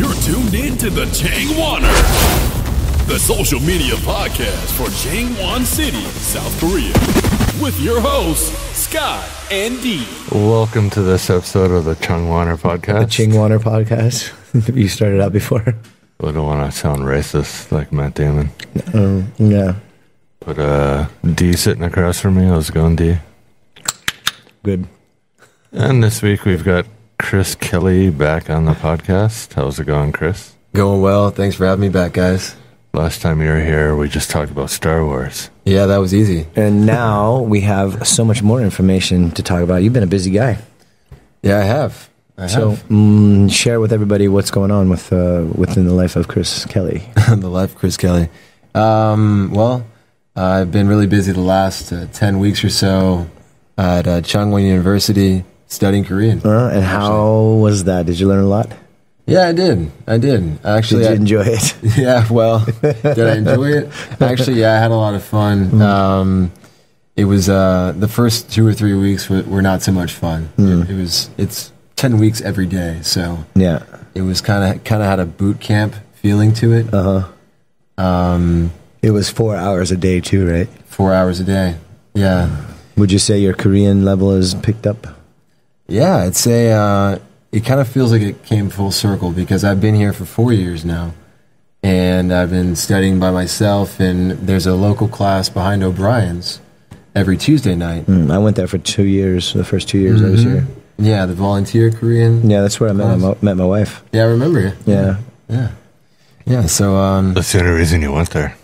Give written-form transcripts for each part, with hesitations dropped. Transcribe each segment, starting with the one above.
You're tuned in to the Changwoner, the social media podcast for Changwon City, South Korea, with your hosts, Scott and Dee. Welcome to this episode of the Changwoner Podcast. The Changwoner Podcast. You started out before. I don't want to sound racist like Matt Damon. Yeah. But Dee sitting across from me. How's it going, Dee? Good. And this week we've got Chris Kelly back on the podcast. How's it going, Chris? Going well. Thanks for having me back, guys. Last time you were here, we just talked about Star Wars. Yeah, that was easy. And now we have so much more information to talk about. You've been a busy guy. Yeah, I have. Share with everybody what's going on with within the life of Chris Kelly. The life of Chris Kelly. I've been really busy the last 10 weeks or so at Changwon University studying Korean. And how was that? Did you learn a lot? Yeah, I did. Actually, did you enjoy it? Yeah, well, did I enjoy it? Actually, yeah, I had a lot of fun. It was the first 2 or 3 weeks were not so much fun. It's 10 weeks every day, so yeah, it was kind of had a boot camp feeling to it. It was 4 hours a day too, right? 4 hours a day. Yeah. Would you say your Korean level is picked up? Yeah, I'd say it kind of feels like it came full circle because I've been here for 4 years now, and I've been studying by myself, and there's a local class behind O'Brien's every Tuesday night. I went there for 2 years, the first 2 years I was here. Yeah, the volunteer Korean. Yeah, that's where I met my wife. Yeah, I remember. Yeah. So That's the only reason you went there.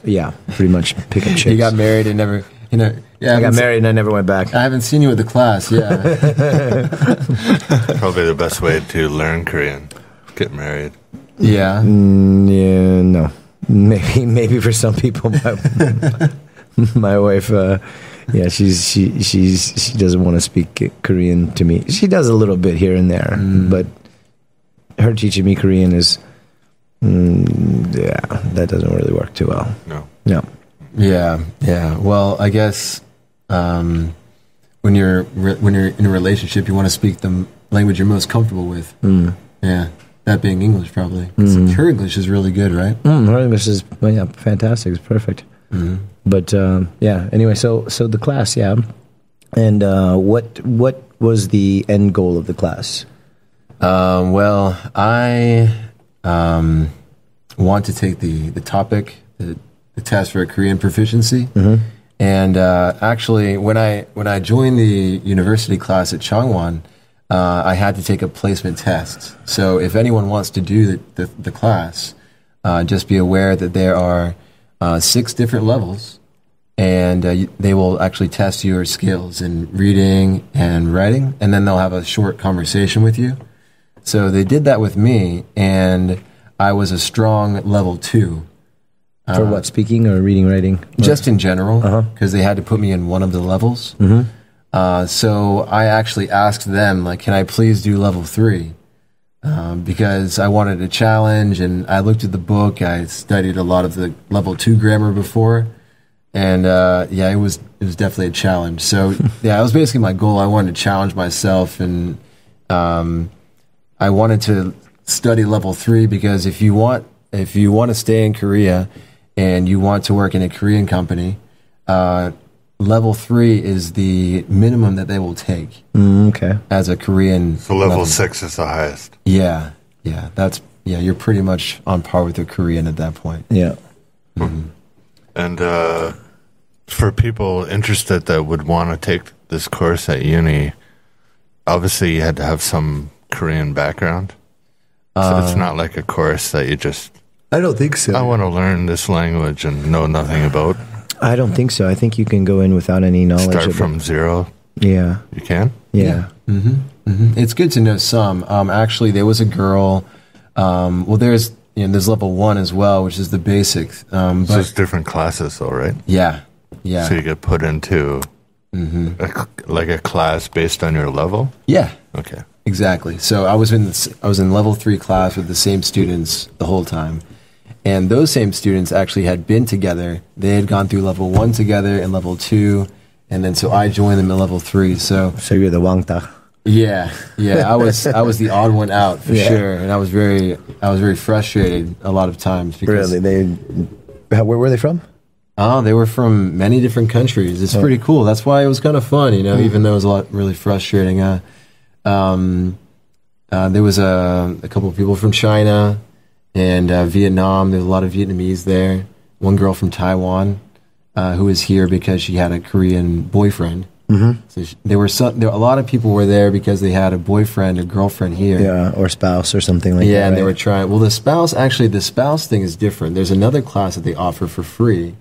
Yeah, pretty much pick up chicks. You got married and never, Yeah, I got married and I never went back. I haven't seen you at the class. Yeah. Probably the best way to learn Korean. Get married. Yeah. Yeah, no. Maybe for some people, my wife. She doesn't want to speak Korean to me. She does a little bit here and there, but her teaching me Korean is, that doesn't really work too well. No. Yeah. Well, I guess when you're in a relationship, you want to speak the language you're most comfortable with. Yeah, that being English, probably. Her English is really good, right? Her English is fantastic. It's perfect. But anyway, so the class, and what was the end goal of the class? Well, I want to take the topic, the test for Korean proficiency, and actually, when I joined the university class at Changwon, I had to take a placement test. So if anyone wants to do the class, just be aware that there are 6 different levels, and they will actually test your skills in reading and writing, and then they'll have a short conversation with you. So they did that with me, and I was a strong level 2. For what, speaking or reading, writing? Just in general, because they had to put me in one of the levels. So I actually asked them, can I please do level 3? Because I wanted a challenge, and I looked at the book. I studied a lot of the level 2 grammar before, and it was definitely a challenge. So that was basically my goal. I wanted to challenge myself, and I wanted to study level 3 because if you want to stay in Korea and you want to work in a Korean company, level 3 is the minimum that they will take. Okay. As a Korean. So level 6 is the highest. Yeah. You're pretty much on par with a Korean at that point. Yeah. And for people interested that would want to take this course at uni, obviously you had to have some Korean background. So it's not like a course that you just... I don't think so. I want to learn this language and know nothing about. I don't think so. I think you can go in without any knowledge. Start from zero? Yeah. You can? Yeah. It's good to know some. Actually, there was a girl... there's level 1 as well, which is the basics. So it's different classes though, right? Yeah. So you get put into a class based on your level? Yeah. Okay. Exactly. So I was in level 3 class with the same students the whole time. And those same students actually had been together. They had gone through level 1 together and level 2. And then so I joined them at level 3. So you're the Wangta. Yeah. I was the odd one out for sure, and I was very frustrated a lot of times. Because, Really? Where were they from? Oh, they were from many different countries. It's pretty cool. That's why it was kind of fun, even though it was a lot really frustrating. There was a couple of people from China and Vietnam. There's a lot of Vietnamese there. One girl from Taiwan who was here because she had a Korean boyfriend. Mm-hmm. So a lot of people were there because they had a boyfriend or girlfriend here. Yeah, or spouse or something like that. Yeah, and right? they were trying. Well, the spouse thing is different. There's another class that they offer for free.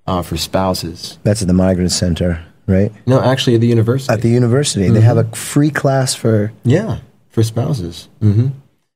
For spouses. That's at the Migrant Center, right? No, actually at the university. At the university. Mm-hmm. They have a free class for... Yeah, for spouses. Mm-hmm.